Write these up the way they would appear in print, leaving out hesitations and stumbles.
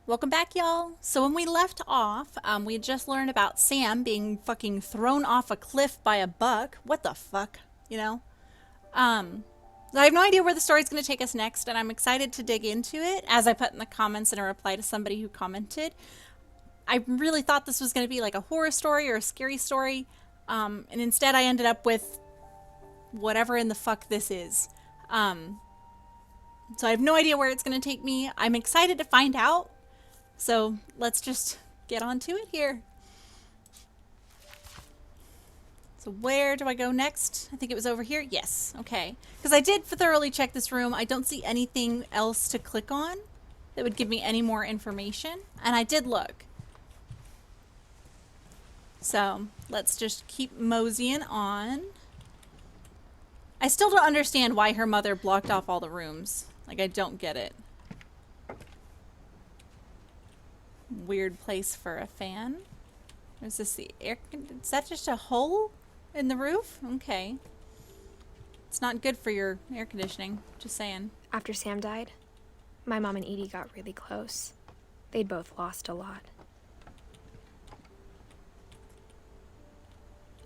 Welcome back, y'all. So when we left off, we had just learned about Sam being fucking thrown off a cliff by a buck. What the fuck, you know? Um, I have no idea where the story's going to take us next, and I'm excited to dig into it. As I put in the comments in a reply to somebody who commented, I really thought this was going to be like a horror story or a scary story, and instead I ended up with whatever in the fuck this is. So I have no idea where it's going to take me. I'm excited to find out. So let's just get on to it here. So where do I go next? I think it was over here. Yes. Okay. Because I did thoroughly check this room. I don't see anything else to click on that would give me any more information. And I did look. So let's just keep moseying on. I still don't understand why her mother blocked off all the rooms. Like, I don't get it. Weird place for a fan. Is this the air? Is that just a hole in the roof? Okay. It's not good for your air conditioning. Just saying. After Sam died, my mom and Edie got really close. They'd both lost a lot.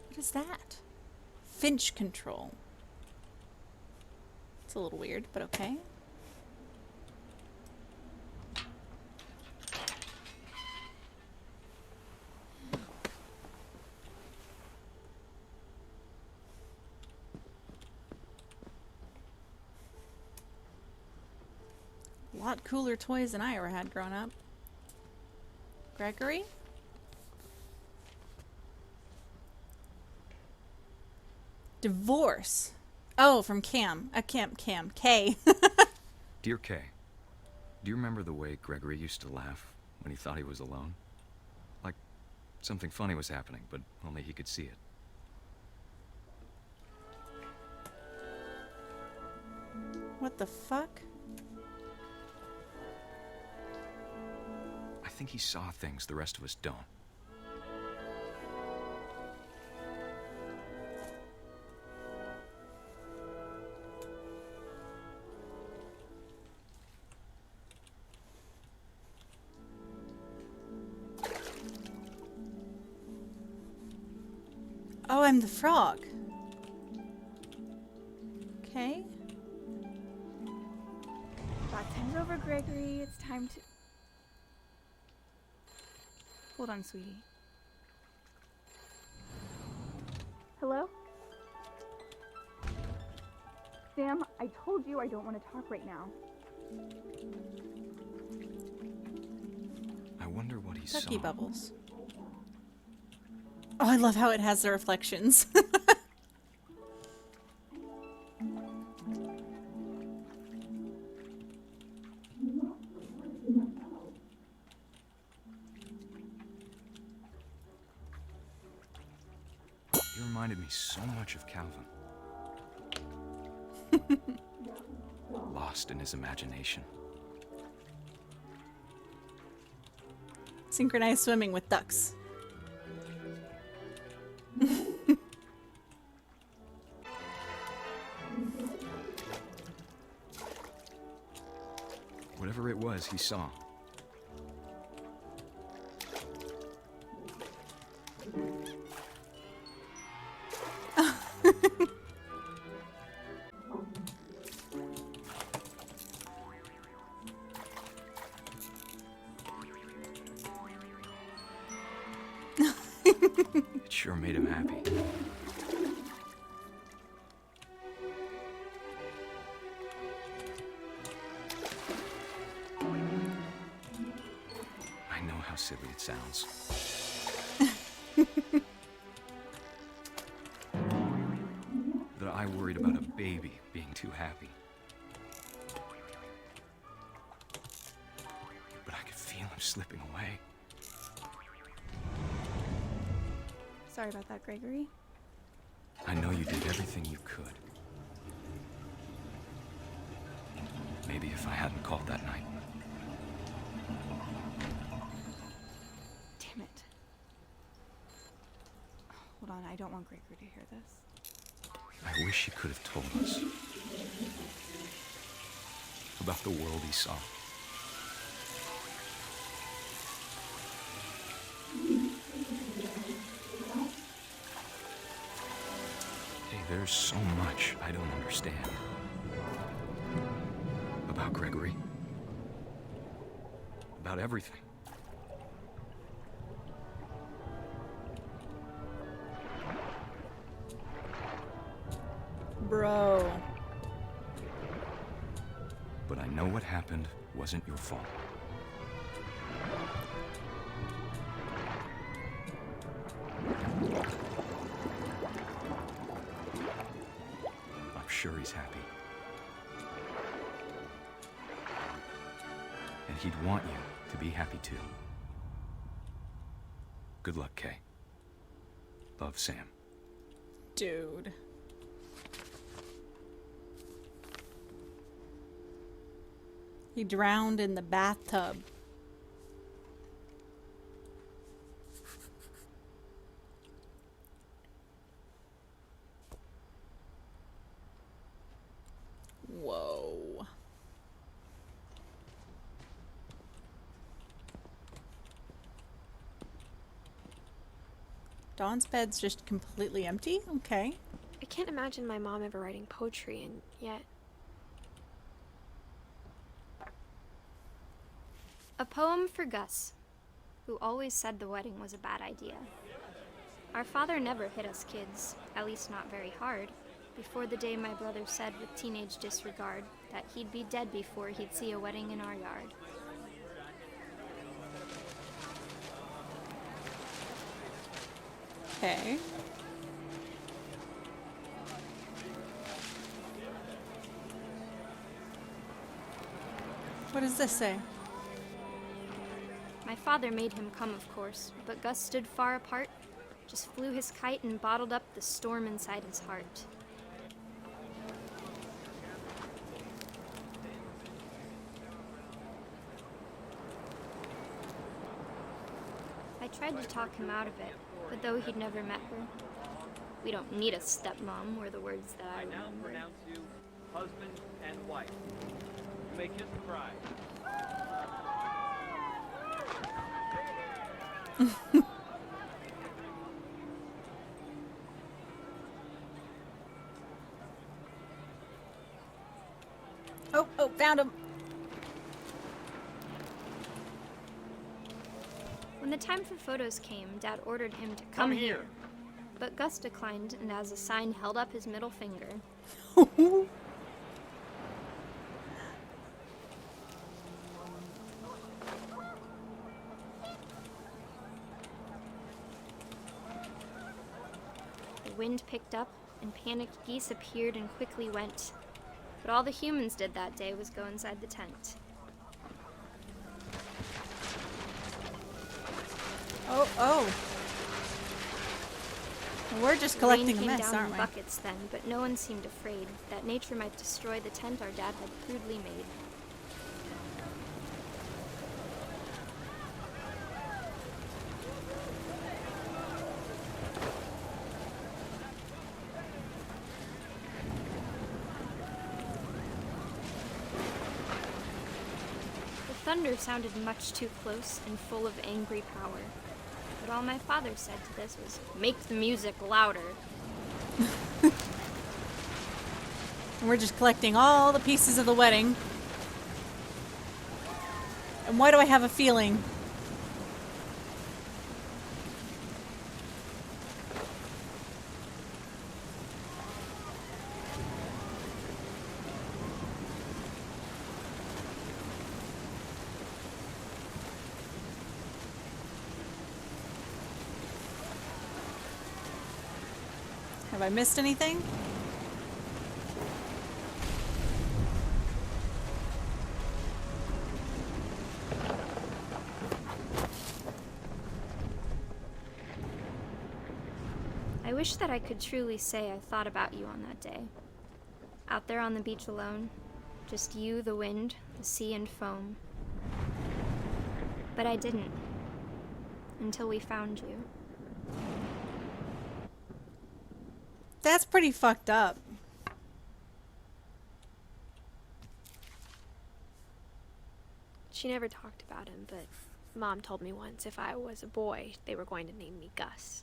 What is that? Finch control. It's a little weird, but okay. A lot cooler toys than I ever had growing up. Gregory? Divorce. Oh, from Cam. Cam. K. Dear Kay, do you remember the way Gregory used to laugh when he thought he was alone? Like something funny was happening, but only he could see it. What the fuck? I think he saw things the rest of us don't. Oh, I'm the frog. Okay. Bath time's over, Gregory. It's time to... Hold on, sweetie. Hello? Sam, I told you I don't want to talk right now. I wonder what he Cookie saw. bubbles. Oh, I love how it has the reflections. He reminded me so much of Calvin. Lost in his imagination. Synchronized swimming with ducks. Whatever it was he saw. It sure made him happy. I know how silly it sounds. That I worried about a baby being too happy. But I could feel him slipping away. Sorry about that, Gregory. I know you did everything you could. Maybe if I hadn't called that night. Damn it. Hold on, I don't want Gregory to hear this. I wish he could have told us about the world he saw. There's so much I don't understand. About Gregory. About everything. Bro. But I know what happened wasn't your fault. I'm sure he's happy. And he'd want you to be happy too. Good luck, Kay. Love, Sam. Dude. He drowned in the bathtub. Whoa. Dawn's bed's just completely empty? Okay. I can't imagine my mom ever writing poetry, and yet... A poem for Gus, who always said the wedding was a bad idea. Our father never hit us kids, at least not very hard, before the day my brother said with teenage disregard that he'd be dead before he'd see a wedding in our yard. Okay. What does this say? My father made him come, of course, but Gus stood far apart, just flew his kite and bottled up the storm inside his heart. I tried to talk him out of it, but though he'd never met her, "We don't need a stepmom," were the words that I I now remembered. pronounce you husband and wife. You may kiss the bride. Oh, found him. When the time for photos came, Dad ordered him to come here. But Gus declined and as a sign held up his middle finger. The wind picked up and panicked geese appeared and quickly went. But all the humans did that day was go inside the tent. Oh. We're just collecting Rain a came mess, down aren't in we? buckets then, but no one seemed afraid that nature might destroy the tent our dad had crudely made. The thunder sounded much too close and full of angry power. But all my father said to this was, "Make the music louder." And we're just collecting all the pieces of the wedding. And why do I have a feeling? Have I missed anything? I wish that I could truly say I thought about you on that day. Out there on the beach alone, just you, the wind, the sea, and foam. But I didn't. Until we found you. That's pretty fucked up. She never talked about him, but Mom told me once if I was a boy, they were going to name me Gus.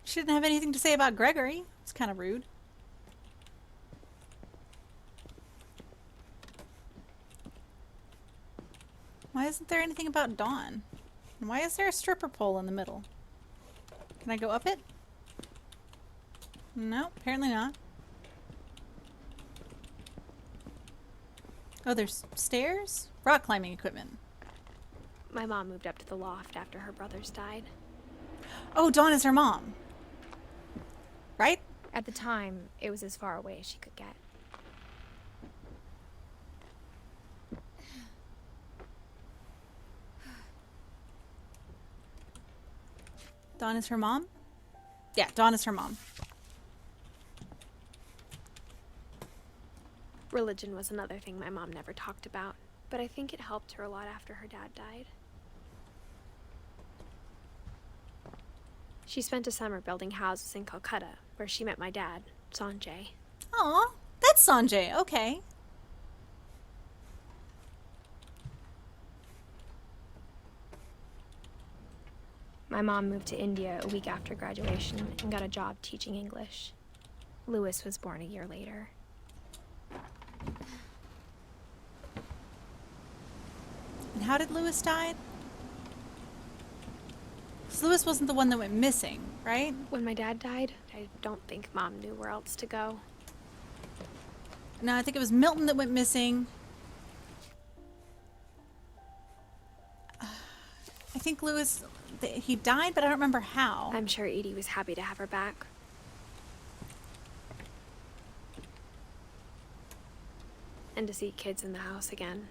She didn't have anything to say about Gregory. It's kind of rude. Why isn't there anything about Dawn? And why is there a stripper pole in the middle? Can I go up it? No, apparently not. Oh, there's stairs? Rock climbing equipment. My mom moved up to the loft after her brothers died. Oh, Dawn is her mom. Right? At the time, it was as far away as she could get. Dawn is her mom? Yeah, Dawn is her mom. Religion was another thing my mom never talked about, but I think it helped her a lot after her dad died. She spent a summer building houses in Calcutta, where she met my dad, Sanjay. Aw, that's Sanjay. Okay. My mom moved to India a week after graduation and got a job teaching English. Louis was born a year later. And how did Louis die? 'Cause Louis wasn't the one that went missing, right? When my dad died, I don't think Mom knew where else to go. No, I think it was Milton that went missing. I think Louis, he died, but I don't remember how. I'm sure Edie was happy to have her back. And to see kids in the house again.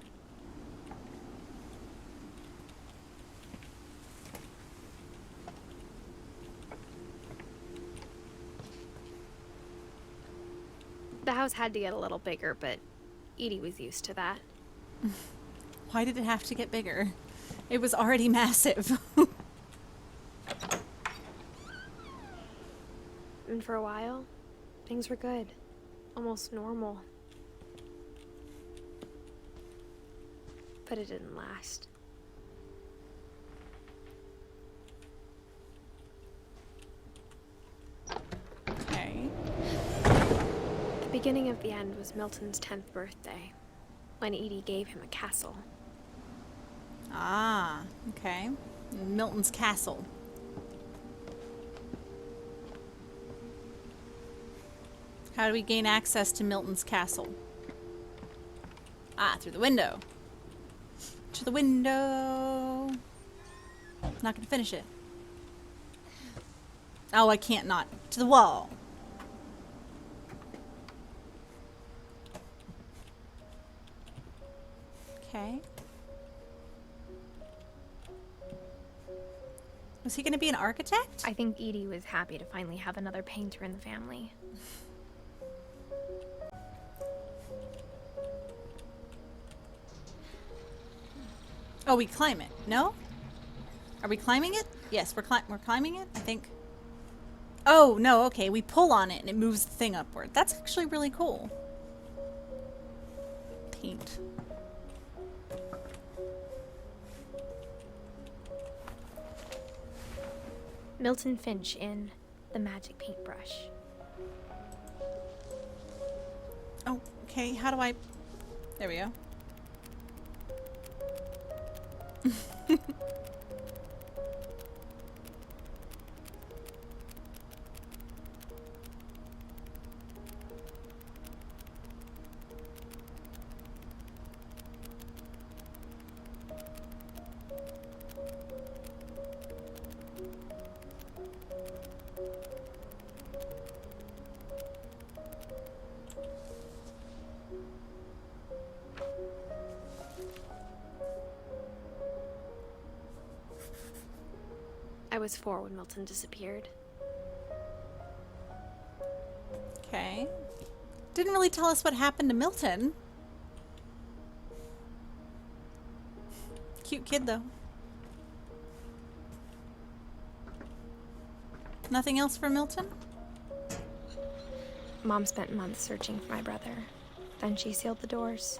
The house had to get a little bigger, but Edie was used to that. Why did it have to get bigger? It was already massive. And for a while, things were good. Almost normal. But it didn't last. Okay. The beginning of the end was Milton's 10th birthday, when Edie gave him a castle. Ah, okay. Milton's castle. How do we gain access to Milton's castle? Ah, through the window. To the window. Not gonna finish it. Oh, I can't not. To the wall. Okay. Was he gonna be an architect? I think Edie was happy to finally have another painter in the family. Oh, we climb it. No? Are we climbing it? Yes, we're climbing it, I think. Oh, no, okay. We pull on it and it moves the thing upward. That's actually really cool. Paint. Milton Finch in The Magic Paintbrush. Oh, okay. How do I... There we go. I was 4 when Milton disappeared. Okay. Didn't really tell us what happened to Milton. Cute kid, though. Nothing else for Milton? Mom spent months searching for my brother. Then she sealed the doors.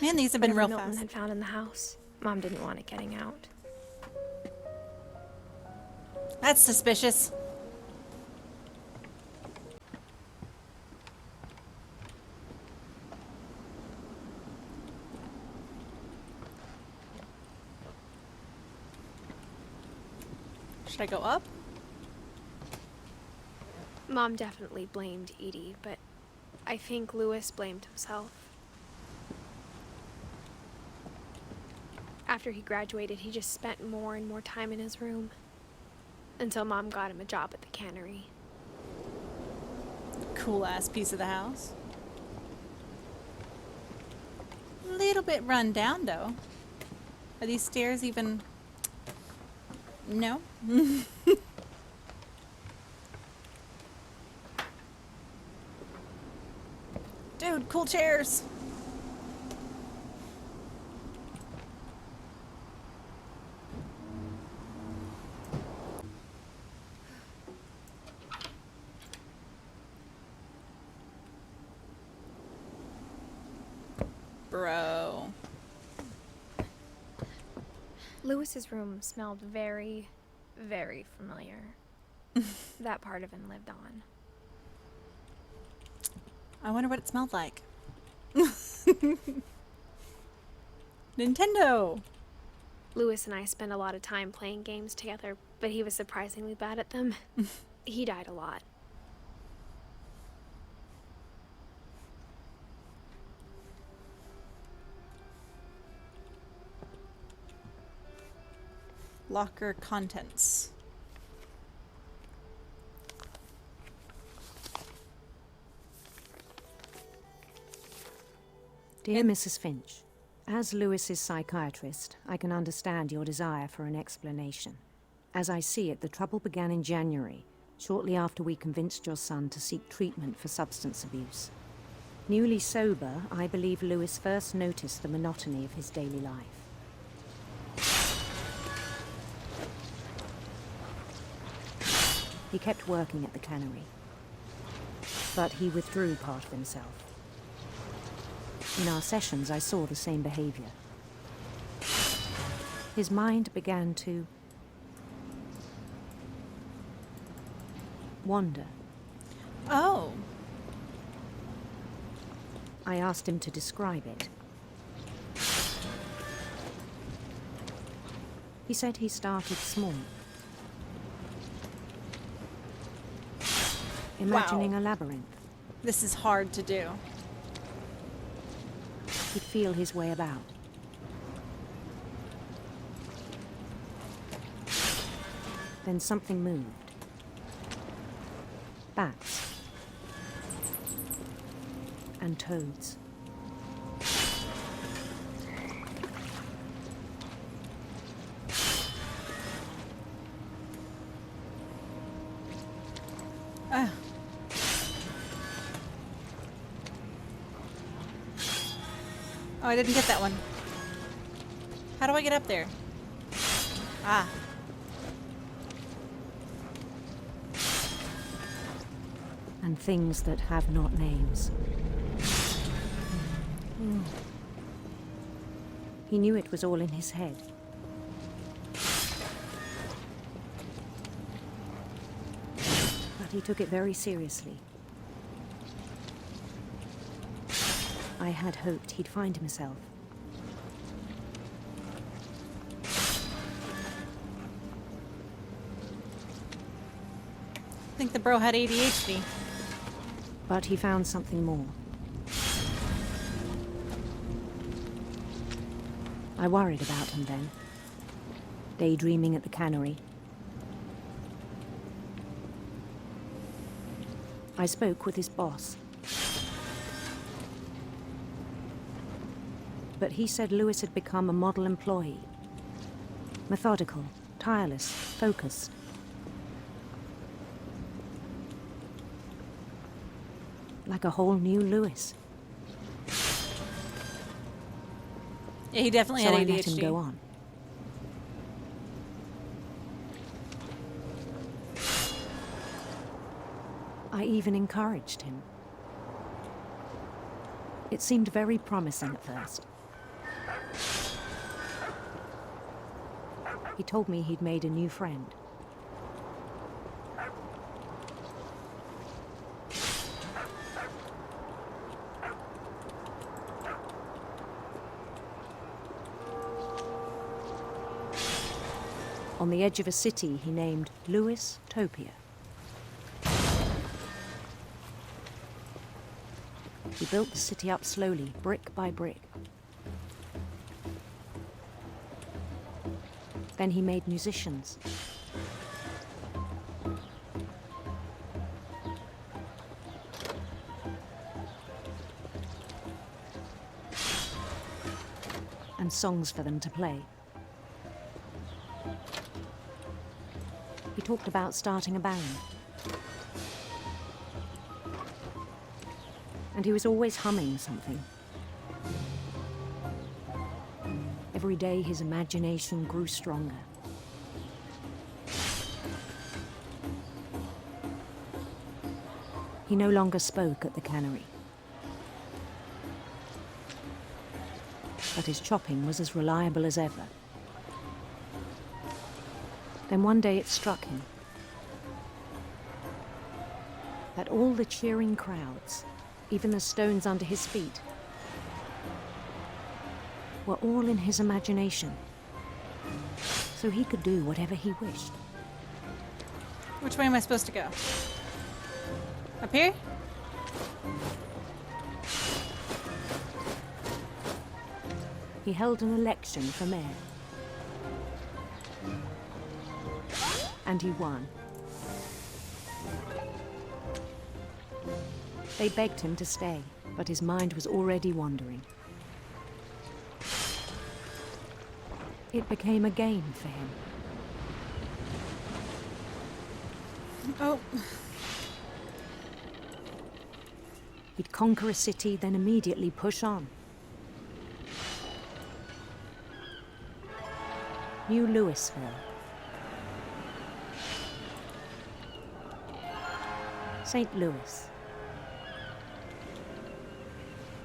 Man, these have been Whatever real Milton fast. had found in the house, Mom didn't want it getting out. That's suspicious. Should I go up? Mom definitely blamed Edie, but I think Lewis blamed himself. After he graduated, he just spent more and more time in his room. Until Mom got him a job at the cannery. Cool ass piece of the house. Little bit run down though. Are these stairs even... No. Dude, cool chairs. Bro. Lewis's room smelled very, very familiar. That part of him lived on. I wonder what it smelled like. Nintendo. Lewis and I spent a lot of time playing games together, but he was surprisingly bad at them. He died a lot. Locker contents. Dear Mrs. Finch, as Lewis's psychiatrist, I can understand your desire for an explanation. As I see it, the trouble began in January, shortly after we convinced your son to seek treatment for substance abuse. Newly sober, I believe Lewis first noticed the monotony of his daily life. He kept working at the cannery, but he withdrew part of himself. In our sessions, I saw the same behavior. His mind began to wander. Oh. I asked him to describe it. He said he started small. Imagining Wow. a labyrinth. This is hard to do. He'd feel his way about. Then something moved. Bats. And toads. Ah. Oh, I didn't get that one. How do I get up there? Ah. And things that have not names. He knew it was all in his head. But he took it very seriously. I had hoped he'd find himself. I think the bro had ADHD. But he found something more. I worried about him then. Daydreaming at the cannery. I spoke with his boss. But he said Lewis had become a model employee. Methodical, tireless, focused. Like a whole new Lewis. Yeah, he definitely So had I ADHD. let him go on. I even encouraged him. It seemed very promising at first. He told me he'd made a new friend. On the edge of a city he named Lewis Topia. He built the city up slowly, brick by brick. Then he made musicians. And songs for them to play. He talked about starting a band. And he was always humming something. Every day his imagination grew stronger. He no longer spoke at the cannery. But his chopping was as reliable as ever. Then one day it struck him that all the cheering crowds, even the stones under his feet, were all in his imagination, so he could do whatever he wished. Which way am I supposed to go? Up here? He held an election for mayor. And he won. They begged him to stay, but his mind was already wandering. It became a game for him. Oh. He'd conquer a city, then immediately push on. New Louisville. St. Louis.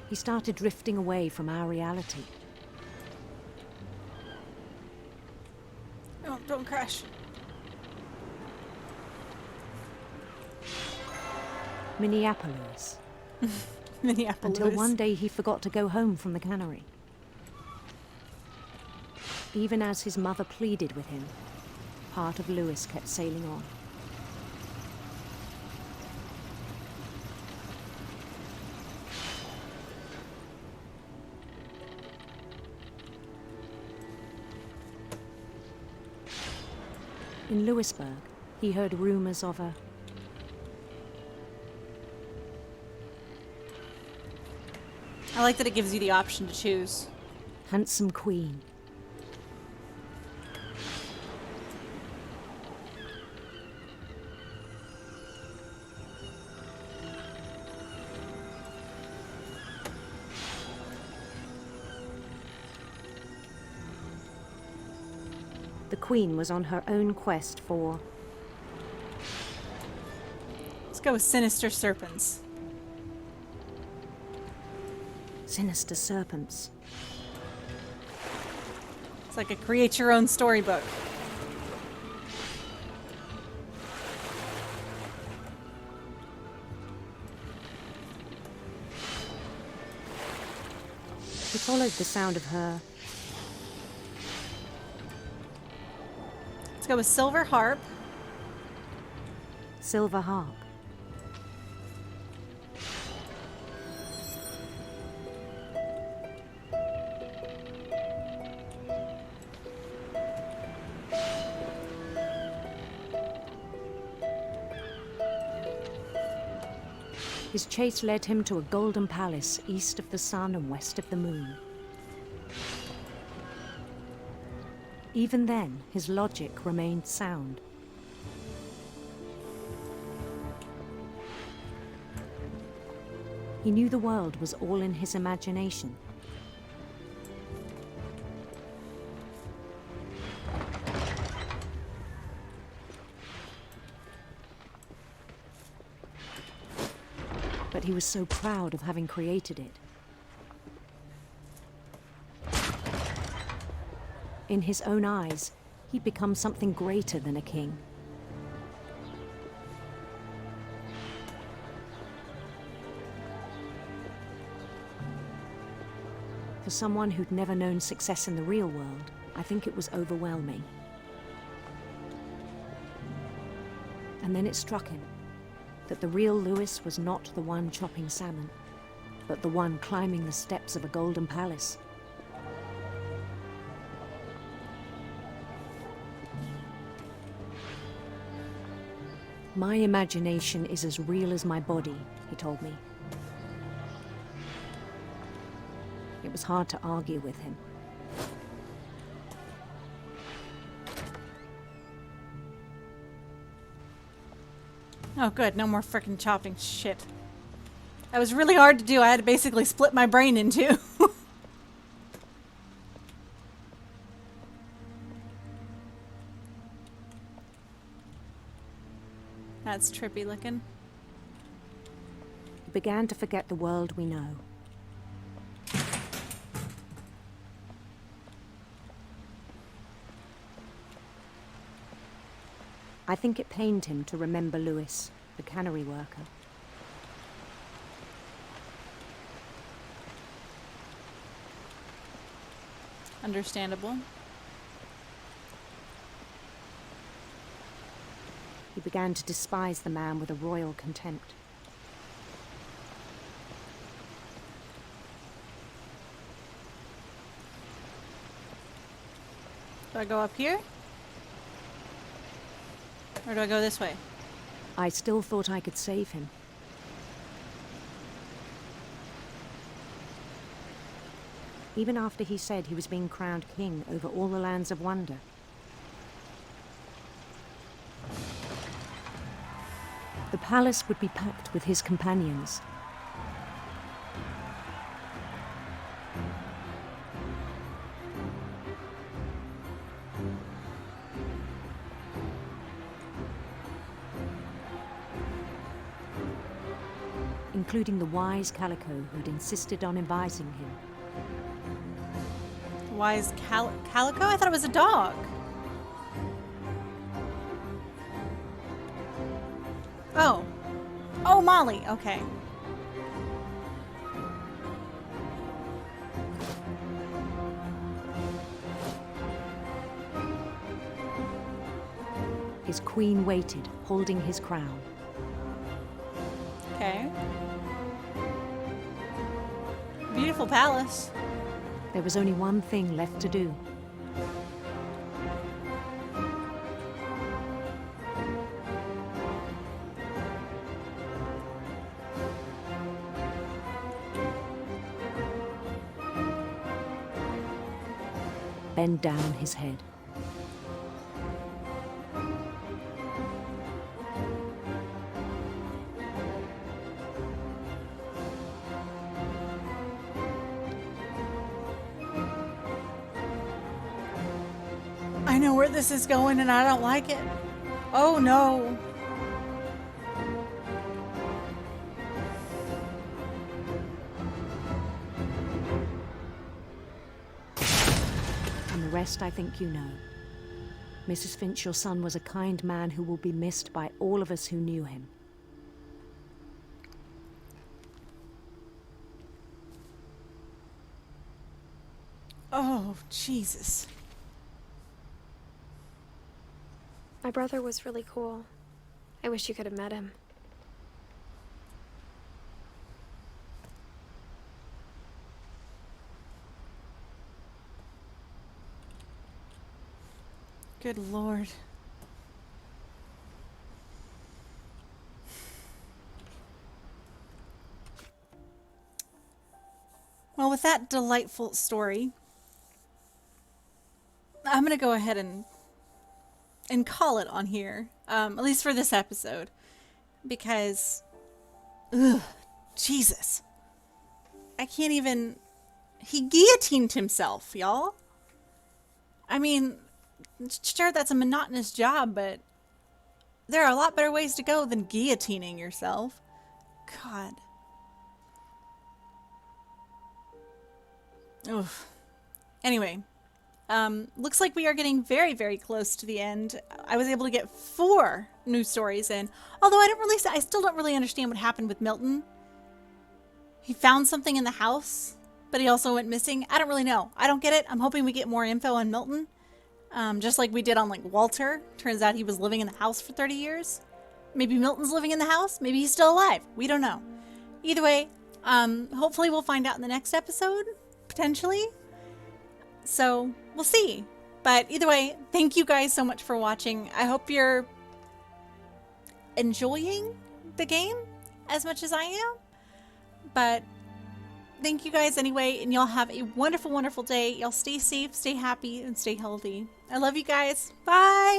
He started drifting away from our reality. Oh, don't crash. Minneapolis. Minneapolis. Until one day he forgot to go home from the cannery. Even as his mother pleaded with him, part of Louis kept sailing on. In Louisburg, he heard rumors of a I like that it gives you the option to choose. handsome queen. The queen was on her own quest for Let's go with sinister serpents. sinister serpents. It's like a create your own storybook. He followed the sound of her Let's go with silver harp. silver harp. His chase led him to a golden palace east of the sun and west of the moon. Even then, his logic remained sound. He knew the world was all in his imagination. But he was so proud of having created it. In his own eyes, He'd become something greater than a king. For someone who'd never known success in the real world, I think it was overwhelming. And then it struck him that the real Lewis was not the one chopping salmon, but the one climbing the steps of a golden palace. My imagination is as real as my body, he told me. It was hard to argue with him. Oh good, no more frickin' chopping shit. That was really hard to do. I had to basically split my brain in two. That's trippy looking. He began to forget the world we know. I think it pained him to remember Lewis, the cannery worker. Understandable. He began to despise the man with a royal contempt. Do I go up here? Or do I go this way? I still thought I could save him. Even after he said he was being crowned king over all the lands of wonder. The palace would be packed with his companions. Including the wise Calico who'd insisted on inviting him. Wise Calico? I thought it was a dog. Oh. Oh, Molly. Okay. His queen waited, holding his crown. Okay. Beautiful palace. There was only one thing left to do. Bend down his head. I know where this is going and I don't like it. Oh no. And the rest I think you know. Mrs. Finch, your son was a kind man who will be missed by all of us who knew him. Oh, Jesus. My brother was really cool. I wish you could have met him. Good Lord. Well, with that delightful story, I'm going to go ahead and call it on here, at least for this episode, because, ugh, Jesus. I can't even, he guillotined himself, y'all. I mean, sure, that's a monotonous job, but there are a lot better ways to go than guillotining yourself. God. Oof. Anyway, Looks like we are getting very, very close to the end. I was able to get 4 new stories in. Although I still don't really understand what happened with Milton. He found something in the house, but he also went missing. I don't really know. I don't get it. I'm hoping we get more info on Milton. Just like we did on like Walter. Turns out he was living in the house for 30 years. Maybe Milton's living in the house. Maybe he's still alive. We don't know. Either way, hopefully we'll find out in the next episode, potentially. So we'll see. But either way, thank you guys so much for watching. I hope you're enjoying the game as much as I am. But thank you guys anyway, and y'all have a wonderful, wonderful day. Y'all stay safe, stay happy, and stay healthy. I love you guys. Bye!